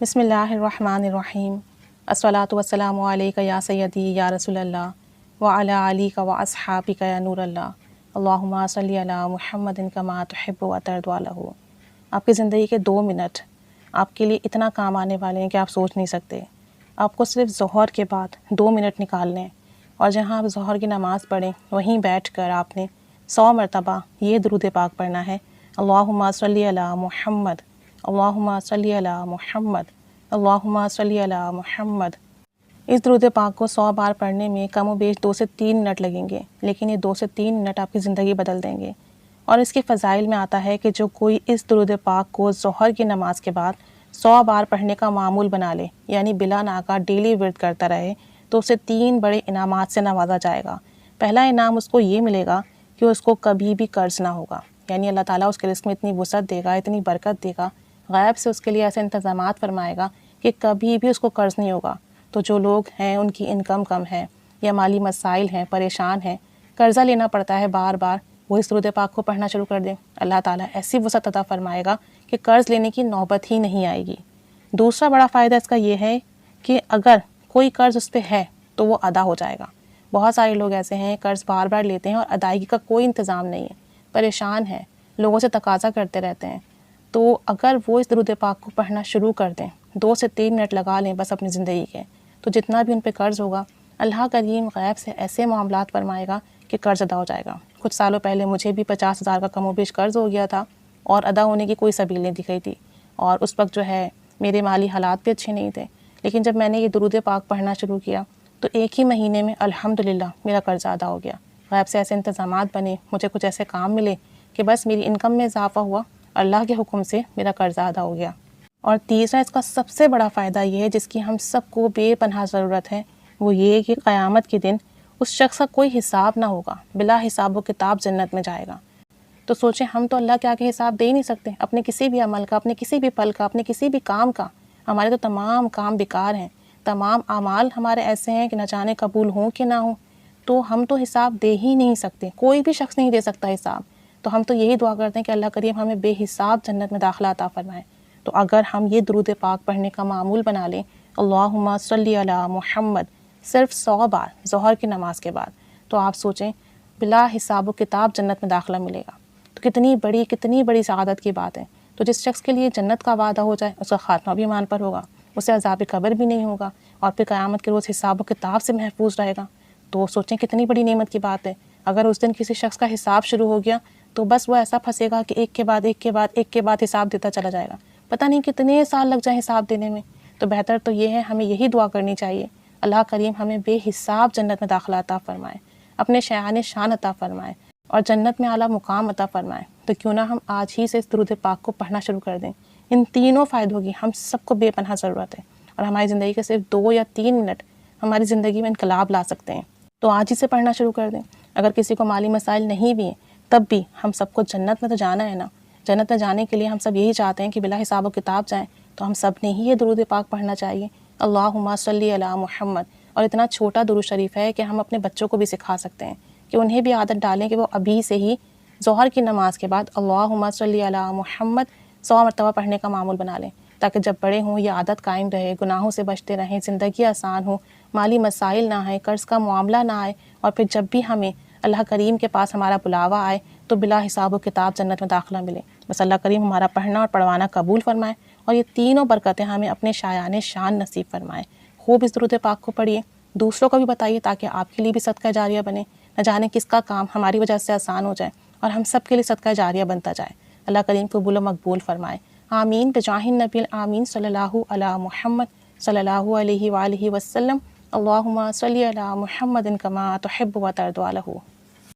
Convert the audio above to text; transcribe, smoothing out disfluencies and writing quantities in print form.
بسم اللہ الرحمن الرحیم الصلاۃ والسلام علیک یا سیدی یا رسول اللہ وعلی آلک و اصحابک یا نور اللہ اللہم صلی علی محمد کما تحب و ترضی عنہ۔ آپ کی زندگی کے 2 منٹ آپ کے لیے اتنا کام آنے والے ہیں کہ آپ سوچ نہیں سکتے۔ آپ کو صرف ظہر کے بعد 2 منٹ نکالنے ہیں، اور جہاں آپ ظہر کی نماز پڑھیں وہیں بیٹھ کر آپ نے 100 مرتبہ یہ درود پاک پڑھنا ہے، اللہم صلی علی محمد، اللہم صلی علی محمد، اللہم صلی علی محمد۔ اس درود پاک کو 100 بار پڑھنے میں کم و بیش 2 سے 3 منٹ لگیں گے، لیکن یہ 2 سے 3 منٹ آپ کی زندگی بدل دیں گے۔ اور اس کے فضائل میں آتا ہے کہ جو کوئی اس درود پاک کو ظہر کی نماز کے بعد 100 بار پڑھنے کا معمول بنا لے، یعنی بلا ناغہ ڈیلی ورد کرتا رہے، تو اسے 3 بڑے انعامات سے نوازا جائے گا۔ پہلا انعام اس کو یہ ملے گا کہ اس کو کبھی بھی قرض نہ ہوگا، یعنی اللہ تعالیٰ اس کے رزق میں اتنی وسعت دے گا، اتنی برکت دے گا، غیب سے اس کے لیے ایسے انتظامات فرمائے گا کہ کبھی بھی اس کو قرض نہیں ہوگا۔ تو جو لوگ ہیں ان کی انکم کم ہے یا مالی مسائل ہیں، پریشان ہیں، قرضہ لینا پڑتا ہے بار بار، وہ اس درود پاک کو پڑھنا شروع کر دیں، اللہ تعالیٰ ایسی وسعت عطا فرمائے گا کہ قرض لینے کی نوبت ہی نہیں آئے گی۔ دوسرا بڑا فائدہ اس کا یہ ہے کہ اگر کوئی قرض اس پہ ہے تو وہ ادا ہو جائے گا۔ بہت سارے لوگ ایسے ہیں قرض بار بار لیتے ہیں اور ادائیگی کا کوئی انتظام نہیں ہے، پریشان ہیں، لوگوں سے تقاضا کرتے رہتے ہیں۔ تو اگر وہ اس درود پاک کو پڑھنا شروع کر دیں، 2 سے 3 منٹ لگا لیں بس اپنی زندگی کے، تو جتنا بھی ان پہ قرض ہوگا اللہ کریم غیب سے ایسے معاملات فرمائے گا کہ قرض ادا ہو جائے گا۔ کچھ سالوں پہلے مجھے بھی 50,000 کا کم و بیش قرض ہو گیا تھا اور ادا ہونے کی کوئی سبیل نہیں دکھ رہی تھی، اور اس وقت جو ہے میرے مالی حالات بھی اچھے نہیں تھے، لیکن جب میں نے یہ درود پاک پڑھنا شروع کیا تو 1 ہی مہینے میں الحمدللہ میرا قرض ادا ہو گیا۔ غیب سے ایسے انتظامات بنے، مجھے کچھ ایسے کام ملے کہ بس میری انکم میں اضافہ ہوا، اللہ کے حکم سے میرا قرضہ ادا ہو گیا۔ اور تیسرا اس کا سب سے بڑا فائدہ یہ ہے جس کی ہم سب کو بے پناہ ضرورت ہے، وہ یہ کہ قیامت کے دن اس شخص کا کوئی حساب نہ ہوگا، بلا حساب و کتاب جنت میں جائے گا۔ تو سوچیں، ہم تو اللہ کے آگے حساب دے ہی نہیں سکتے اپنے کسی بھی عمل کا، اپنے کسی بھی پل کا، اپنے کسی بھی کام کا۔ ہمارے تو تمام کام بیکار ہیں، تمام اعمال ہمارے ایسے ہیں کہ نہ جانے قبول ہوں کہ نہ ہوں، تو ہم تو حساب دے ہی نہیں سکتے، کوئی بھی شخص نہیں دے سکتا حساب۔ تو ہم تو یہی دعا کرتے ہیں کہ اللہ کریم ہمیں بے حساب جنت میں داخلہ عطا فرمائے۔ تو اگر ہم یہ درود پاک پڑھنے کا معمول بنا لیں، اللہم صلی علی محمد، صرف 100 بار ظہر کی نماز کے بعد، تو آپ سوچیں بلا حساب و کتاب جنت میں داخلہ ملے گا۔ تو کتنی بڑی سعادت کی بات ہے۔ تو جس شخص کے لیے جنت کا وعدہ ہو جائے اس کا خاتمہ بھی ایمان پر ہوگا، اسے عذاب قبر بھی نہیں ہوگا، اور پھر قیامت کے روز حساب و کتاب سے محفوظ رہے گا۔ تو سوچیں کتنی بڑی نعمت کی بات ہے۔ اگر اس دن کسی شخص کا حساب شروع ہو گیا تو بس وہ ایسا پھنسے گا کہ ایک کے بعد حساب دیتا چلا جائے گا، پتہ نہیں کتنے سال لگ جائیں حساب دینے میں۔ تو بہتر تو یہ ہے، ہمیں یہی دعا کرنی چاہیے، اللہ کریم ہمیں بے حساب جنت میں داخلہ عطا فرمائے، اپنے شایان شان عطا فرمائے، اور جنت میں اعلیٰ مقام عطا فرمائے۔ تو کیوں نہ ہم آج ہی سے اس درود پاک کو پڑھنا شروع کر دیں۔ ان تینوں فائدوں کی ہم سب کو بے پناہ ضرورت ہے، اور ہماری زندگی کے صرف 2 یا 3 منٹ ہماری زندگی میں انقلاب لا سکتے ہیں۔ تو آج ہی سے پڑھنا شروع کر دیں۔ اگر کسی کو مالی مسائل نہیں بھی ہیں تب بھی ہم سب کو جنت میں تو جانا ہے نا۔ جنت میں جانے کے لیے ہم سب یہی چاہتے ہیں کہ بلا حساب و کتاب جائیں، تو ہم سب نے ہی یہ درود پاک پڑھنا چاہیے، اللہم صلی علی محمد۔ اور اتنا چھوٹا درود شریف ہے کہ ہم اپنے بچوں کو بھی سکھا سکتے ہیں کہ انہیں بھی عادت ڈالیں کہ وہ ابھی سے ہی ظہر کی نماز کے بعد اللہم صلی علی محمد 100 مرتبہ پڑھنے کا معمول بنا لیں، تاکہ جب بڑے ہوں یہ عادت قائم رہے، گناہوں سے بچتے رہیں، زندگی آسان ہو، مالی مسائل نہ آئے، قرض کا معاملہ نہ آئے، اور پھر جب بھی ہمیں اللہ کریم کے پاس ہمارا بلاوا آئے تو بلا حساب و کتاب جنت میں داخلہ ملے۔ بس اللہ کریم ہمارا پڑھنا اور پڑھوانا قبول فرمائے، اور یہ تینوں برکتیں ہمیں اپنے شایان شان نصیب فرمائے۔ خوب اس درود پاک کو پڑھیے، دوسروں کو بھی بتائیے تاکہ آپ کے لیے بھی صدقہ جاریہ بنے، نہ جانے کس کا کام ہماری وجہ سے آسان ہو جائے اور ہم سب کے لیے صدقہ جاریہ بنتا جائے۔ اللہ کریم قبول و مقبول فرمائے، آمین بجاہ النبی آمین صلی اللہ علی محمد صلی اللہ علیہ وآلہ وسلم، اللہم صلی علی محمد کما تحب و ترضی عنہ۔